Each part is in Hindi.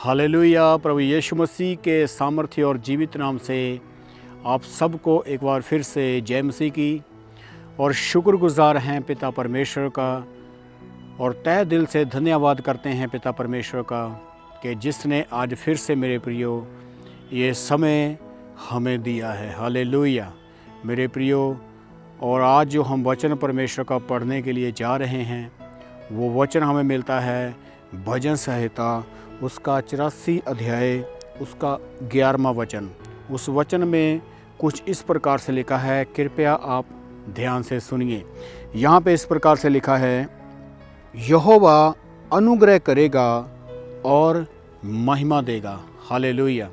हालेलुया। प्रभु यीशु मसीह के सामर्थ्य और जीवित नाम से आप सबको एक बार फिर से जय मसीह की। और शुक्रगुजार हैं पिता परमेश्वर का और तहे दिल से धन्यवाद करते हैं पिता परमेश्वर का कि जिसने आज फिर से मेरे प्रियो ये समय हमें दिया है। हालेलुया मेरे प्रियो। और आज जो हम वचन परमेश्वर का पढ़ने के लिए जा रहे हैं वो वचन हमें मिलता है भजन संहिता उसका 84 अध्याय उसका 11वां वचन। उस वचन में कुछ इस प्रकार से लिखा है, कृपया आप ध्यान से सुनिए। यहाँ पे इस प्रकार से लिखा है, यहोवा अनुग्रह करेगा और महिमा देगा। हालेलुया।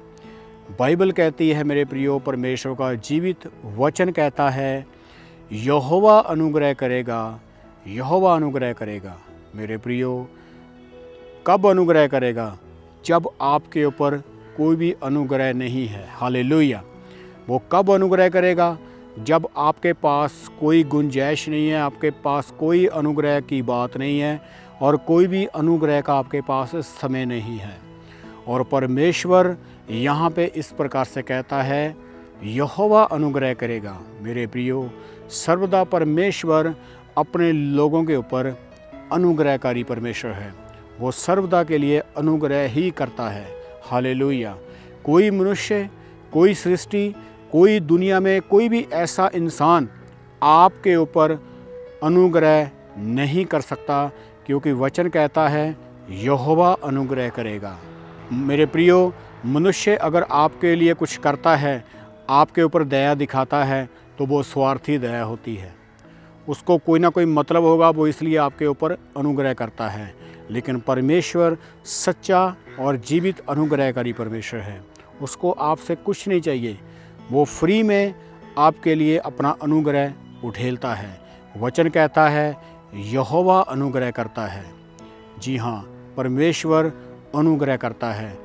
बाइबल कहती है मेरे प्रियो, परमेश्वर का जीवित वचन कहता है यहोवा अनुग्रह करेगा, यहोवा अनुग्रह करेगा। मेरे प्रियो, कब अनुग्रह करेगा? जब आपके ऊपर कोई भी अनुग्रह नहीं है। हालेलुया। वो कब अनुग्रह करेगा? जब आपके पास कोई गुंजाइश नहीं है, आपके पास कोई अनुग्रह की बात नहीं है और कोई भी अनुग्रह का आपके पास समय नहीं है। और परमेश्वर यहाँ पे इस प्रकार से कहता है यहोवा अनुग्रह करेगा। मेरे प्रियो, सर्वदा परमेश्वर अपने लोगों के ऊपर अनुग्रहकारी परमेश्वर है। वो सर्वदा के लिए अनुग्रह ही करता है। हालेलुया। कोई मनुष्य, कोई सृष्टि, कोई दुनिया में कोई भी ऐसा इंसान आपके ऊपर अनुग्रह नहीं कर सकता, क्योंकि वचन कहता है यहोवा अनुग्रह करेगा। मेरे प्रियो, मनुष्य अगर आपके लिए कुछ करता है, आपके ऊपर दया दिखाता है, तो वो स्वार्थी दया होती है। उसको कोई ना कोई मतलब होगा, वो इसलिए आपके ऊपर अनुग्रह करता है। लेकिन परमेश्वर सच्चा और जीवित अनुग्रहकारी परमेश्वर है। उसको आपसे कुछ नहीं चाहिए, वो फ्री में आपके लिए अपना अनुग्रह उठेलता है। वचन कहता है यहोवा अनुग्रह करता है। जी हाँ, परमेश्वर अनुग्रह करता है।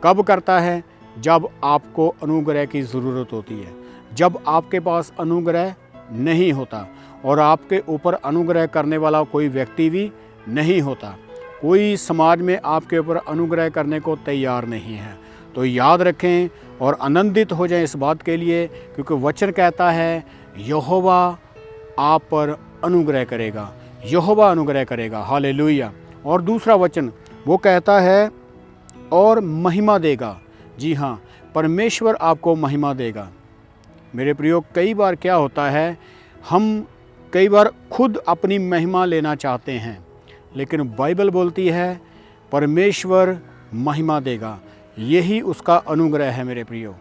कब करता है? जब आपको अनुग्रह की ज़रूरत होती है, जब आपके पास अनुग्रह नहीं होता और आपके ऊपर अनुग्रह करने वाला कोई व्यक्ति भी नहीं होता, कोई समाज में आपके ऊपर अनुग्रह करने को तैयार नहीं है। तो याद रखें और आनंदित हो जाएं इस बात के लिए, क्योंकि वचन कहता है यहोवा आप पर अनुग्रह करेगा, यहोवा अनुग्रह करेगा। हालेलुया। और दूसरा वचन वो कहता है और महिमा देगा। जी हाँ, परमेश्वर आपको महिमा देगा। मेरे प्रियो, कई बार क्या होता है, हम कई बार खुद अपनी महिमा लेना चाहते हैं, लेकिन बाइबल बोलती है परमेश्वर महिमा देगा। यही उसका अनुग्रह है। मेरे प्रियो,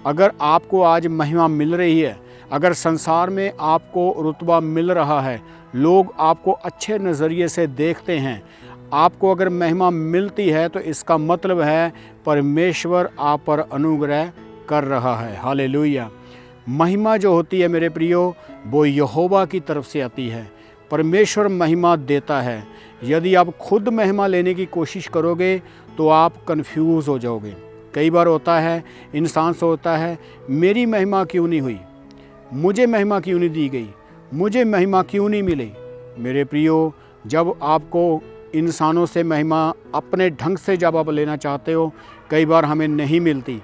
अगर आपको आज महिमा मिल रही है, अगर संसार में आपको रुतबा मिल रहा है, लोग आपको अच्छे नज़रिए से देखते हैं, आपको अगर महिमा मिलती है, तो इसका मतलब है परमेश्वर आप पर अनुग्रह कर रहा है। हालेलुया। महिमा जो होती है मेरे प्रियो, वो यहोवा की तरफ से आती है। परमेश्वर महिमा देता है। यदि आप खुद महिमा लेने की कोशिश करोगे तो आप कंफ्यूज हो जाओगे। कई बार होता है, इंसान सोचता है मेरी महिमा क्यों नहीं हुई, मुझे महिमा क्यों नहीं दी गई, मुझे महिमा क्यों नहीं मिली। मेरे प्रियो, जब आपको इंसानों से महिमा अपने ढंग से जब आप लेना चाहते हो, कई बार हमें नहीं मिलती,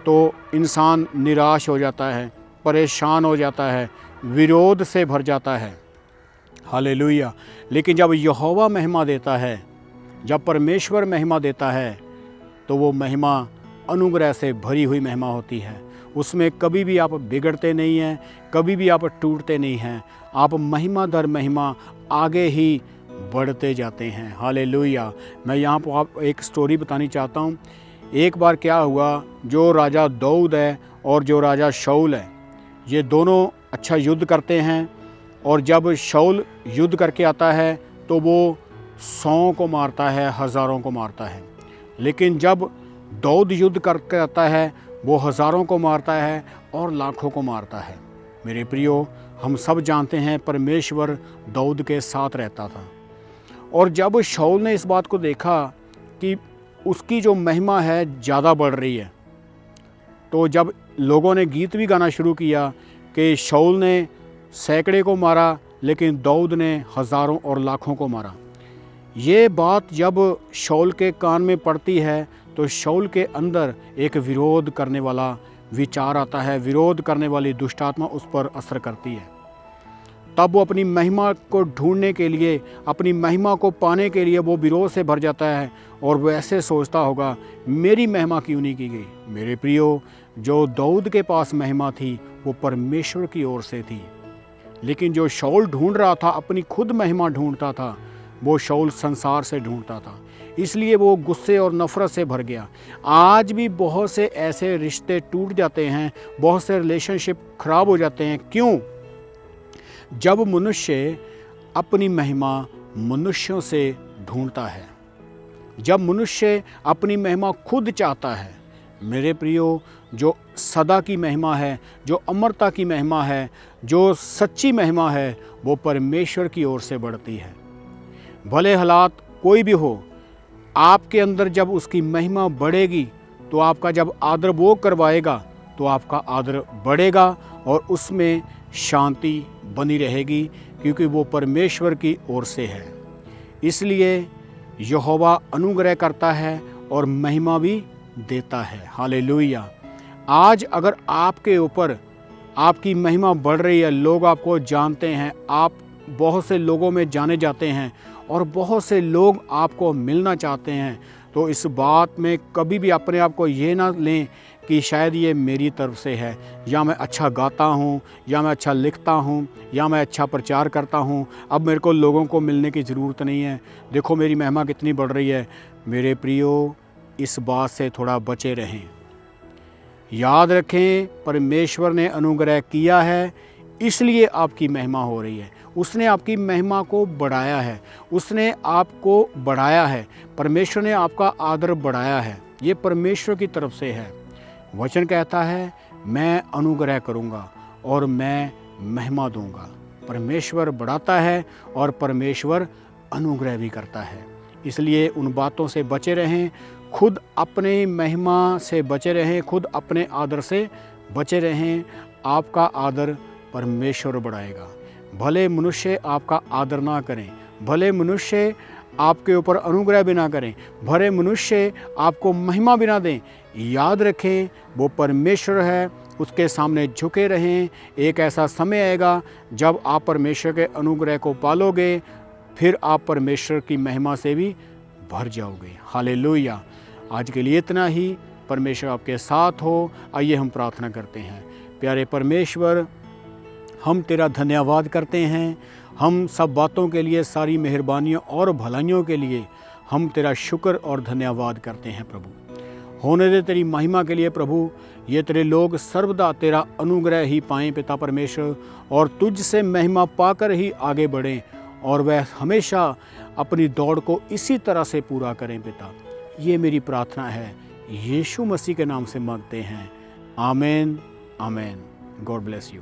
तो इंसान निराश हो जाता है, परेशान हो जाता है, विरोध से भर जाता है। हालेलुया। लेकिन जब यहोवा महिमा देता है, जब परमेश्वर महिमा देता है, तो वो महिमा अनुग्रह से भरी हुई महिमा होती है। उसमें कभी भी आप बिगड़ते नहीं हैं, कभी भी आप टूटते नहीं हैं। आप महिमा दर महिमा आगे ही बढ़ते जाते हैं। हालेलुया। मैं यहाँ पर आप एक स्टोरी बतानी चाहता हूँ। एक बार क्या हुआ, जो राजा दाऊद है और जो राजा शाऊल है, ये दोनों अच्छा युद्ध करते हैं। और जब शाऊल युद्ध करके आता है तो वो 100 को मारता है, हज़ारों को मारता है। लेकिन जब दाऊद युद्ध करके आता है, वो हज़ारों को मारता है और लाखों को मारता है। मेरे प्रियो, हम सब जानते हैं परमेश्वर दाऊद के साथ रहता था। और जब शाऊल ने इस बात को देखा कि उसकी जो महिमा है ज़्यादा बढ़ रही है, तो जब लोगों ने गीत भी गाना शुरू किया कि शाऊल ने सैकड़े को मारा, लेकिन दाऊद ने हज़ारों और लाखों को मारा। ये बात जब शाऊल के कान में पड़ती है, तो शाऊल के अंदर एक विरोध करने वाला विचार आता है, विरोध करने वाली दुष्ट आत्मा उस पर असर करती है। तब वो अपनी महिमा को ढूंढने के लिए, अपनी महिमा को पाने के लिए वो विरोध से भर जाता है और वो ऐसे सोचता होगा, मेरी महिमा क्यों नहीं की गई। मेरे प्रियो, जो दाऊद के पास महिमा थी वो परमेश्वर की ओर से थी, लेकिन जो शाऊल ढूंढ रहा था, अपनी खुद महिमा ढूंढता था, वो शाऊल संसार से ढूंढता था, इसलिए वो गुस्से और नफ़रत से भर गया। आज भी बहुत से ऐसे रिश्ते टूट जाते हैं, बहुत से रिलेशनशिप खराब हो जाते हैं। क्यों? जब मनुष्य अपनी महिमा मनुष्यों से ढूंढता है, जब मनुष्य अपनी महिमा खुद चाहता है। मेरे प्रियो, जो सदा की महिमा है, जो अमरता की महिमा है, जो सच्ची महिमा है, वो परमेश्वर की ओर से बढ़ती है। भले हालात कोई भी हो, आपके अंदर जब उसकी महिमा बढ़ेगी तो आपका जब आदर वो करवाएगा तो आपका आदर बढ़ेगा और उसमें शांति बनी रहेगी, क्योंकि वो परमेश्वर की ओर से है। इसलिए यहोवा अनुग्रह करता है और महिमा भी देता है। हालेलुया। आज अगर आपके ऊपर आपकी महिमा बढ़ रही है, लोग आपको जानते हैं, आप बहुत से लोगों में जाने जाते हैं और बहुत से लोग आपको मिलना चाहते हैं, तो इस बात में कभी भी अपने आप को ये ना लें कि शायद ये मेरी तरफ से है, या मैं अच्छा गाता हूँ, या मैं अच्छा लिखता हूँ, या मैं अच्छा प्रचार करता हूँ, अब मेरे को लोगों को मिलने की ज़रूरत नहीं है, देखो मेरी महिमा कितनी बढ़ रही है। मेरे प्रियो, इस बात से थोड़ा बचे रहें। याद रखें, परमेश्वर ने अनुग्रह किया है, इसलिए आपकी महिमा हो रही है। उसने आपकी महिमा को बढ़ाया है, उसने आपको बढ़ाया है, परमेश्वर ने आपका आदर बढ़ाया है। ये परमेश्वर की तरफ से है। वचन कहता है, मैं अनुग्रह करूँगा और मैं महिमा दूँगा। परमेश्वर बढ़ाता है और परमेश्वर अनुग्रह भी करता है। इसलिए उन बातों से बचे रहें, खुद अपने महिमा से बचे रहें, खुद अपने आदर से बचे रहें। आपका आदर परमेश्वर बढ़ाएगा। भले मनुष्य आपका आदर ना करें, भले मनुष्य आपके ऊपर अनुग्रह भी ना करें, भले मनुष्य आपको महिमा भी ना दें, याद रखें वो परमेश्वर है, उसके सामने झुके रहें। एक ऐसा समय आएगा जब आप परमेश्वर के अनुग्रह को पालोगे, फिर आप परमेश्वर की महिमा से भी भर जाओगे। हालेलुया। आज के लिए इतना ही। परमेश्वर आपके साथ हो। आइए हम प्रार्थना करते हैं। प्यारे परमेश्वर, हम तेरा धन्यवाद करते हैं। हम सब बातों के लिए, सारी मेहरबानियों और भलाइयों के लिए हम तेरा शुक्र और धन्यवाद करते हैं। प्रभु, होने दे तेरी महिमा के लिए प्रभु, ये तेरे लोग सर्वदा तेरा अनुग्रह ही पाएं पिता परमेश्वर, और तुझसे महिमा पाकर ही आगे बढ़ें, और वह हमेशा अपनी दौड़ को इसी तरह से पूरा करें पिता। ये मेरी प्रार्थना है, यीशु मसीह के नाम से मांगते हैं। आमीन, आमीन। God bless you.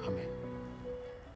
आमीन।